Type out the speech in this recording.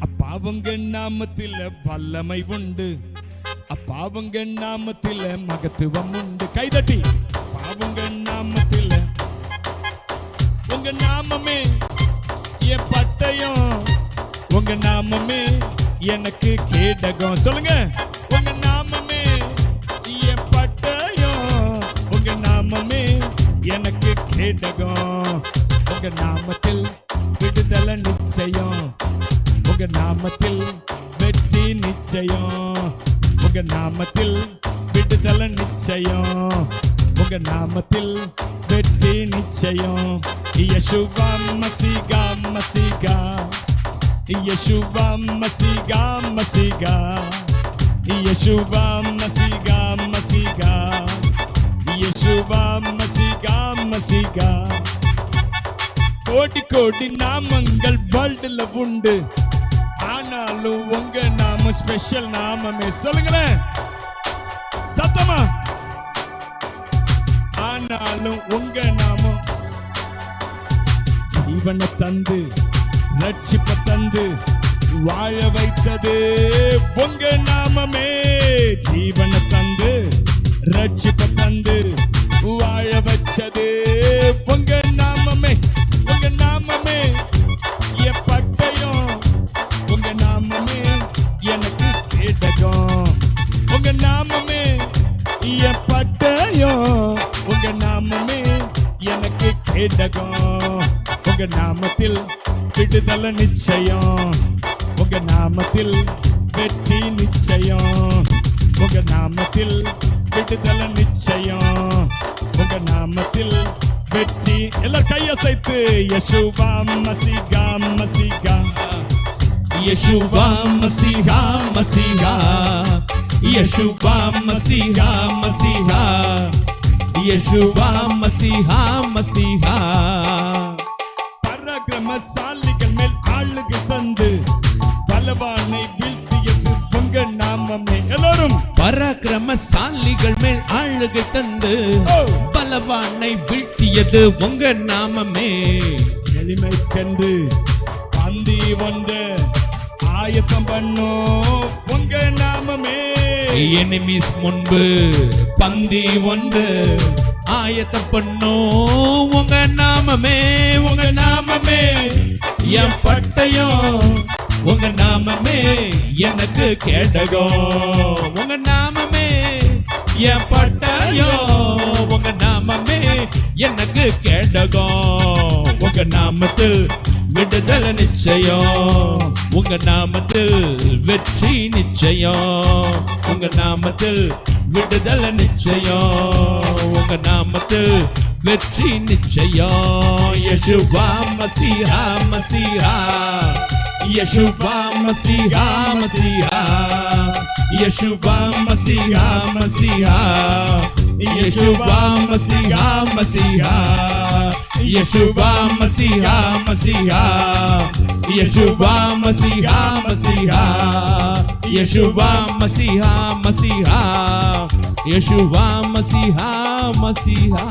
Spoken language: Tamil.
அப்பாவுங்க நாமத்தில வல்லமை உண்டு, அப்பாவுங்க நாமத்தில மகத்துவம் உண்டு. கைதட்டி அப்பாவுங்க நாமத்தில, உங்க நாமமே என் பட்டயம், உங்க நாமமே எனக்கு கேடகம். சொல்லுங்க, உங்க நாமமே என் பட்டயம், உங்க நாமமே எனக்கு கேடகம். உங்க நாமத்தில் விடுதலை நிச்சயம், உங்க நாமத்தில் வெற்றி நிச்சயம், உங்க நாமத்தில் விடுதலை நிச்சயம், உங்க நாமத்தில் வெற்றி நிச்சயம். யேசுவா மசீகா மசீகா, யேசுவா மசீகா மசீகா, யேசுவா மசீகா மசீகா, யேசுவா மசீகா மசீகா. கோடி கோடி நாமங்கள் வேர்ல்டுல உண்டு, ஆனாலும் உங்க நாம ஸ்பெஷல் நாமமே. சொல்லுங்களேன் சத்தமா. ஆனாலும் உங்க நாமம் ஜீவனை தந்து ரட்சிப்ப தந்து வாழ வைத்தது உங்க நாமமே. ஜீவனை தந்து ரட்சிப்ப தந்து வாழ வச்சது உங்க நாமமே. உங்க நாமமே என் பட்டயம், உங்க நாமமே எனக்கு கேடகம். உங்க நாமமே என் பட்டயம், உங்க நாமமே எனக்கு கேடகம். உங்க நாமத்தில் விடுதலை நிச்சயம், உங்க நாமத்தில் வெற்றி நிச்சயம், உங்க நாமத்தில் விடுதலை நிச்சயம், உங்க நாமத்தில் வெற்றி. எல்லாம் கையசைத்து யேசுவா மசீகா மசீகா, யேசுவா மசீகா மசீகா, யேசுவா மசீகா மசீகா, யேசுவா மசீகா மசீகா. பராக்கிரமசாலிகள் மேல் ஆளுகை தந்து பலவானை வீழ்த்தியது உங்க நாமமே. எல்லாரும் பராக்கிரமசாலிகள் மேல் ஆளுகை தந்து பலவானை வீழ்த்தியது உங்க நாமமே. எளிமைக்கென்று பந்தி ஒன்று ஆயத்தம் பண்ணோம் உங்க நாமமே. எனிமீஸ் முன்பு பந்தி ஒன்று ஆயத்தம் பண்ணோம் உங்க நாமமே. உங்க நாமமே என் பட்டயம், உங்க நாமமே எனக்கு கேடகம். உங்க நாமமே என் பட்டயம், உங்க நாமமே எனக்கு கேடகம். உங்க நாமத்தில் விடுதலை நிச்சயம், உங்க நாமத்தில் வெற்றி நிச்சயம், உங்க நாமத்தில் விடுதலை நிச்சயம், உங்க நாமத்தில் வெற்றி நிச்சயம். யேசுவா மசீஹா மசீஹா, யேசுவா மசீஹா மசீஹா, யேசுவா மசீஹா மசீஹா, யேசுவா மசீஹா மசீஹா, யேசுவா மசீஹா மசீஹா, யேசுவா மசீஹா மசீஹா, யேசுவா மசீஹா மசீஹா, யேசுவா மசீஹா மசீஹா.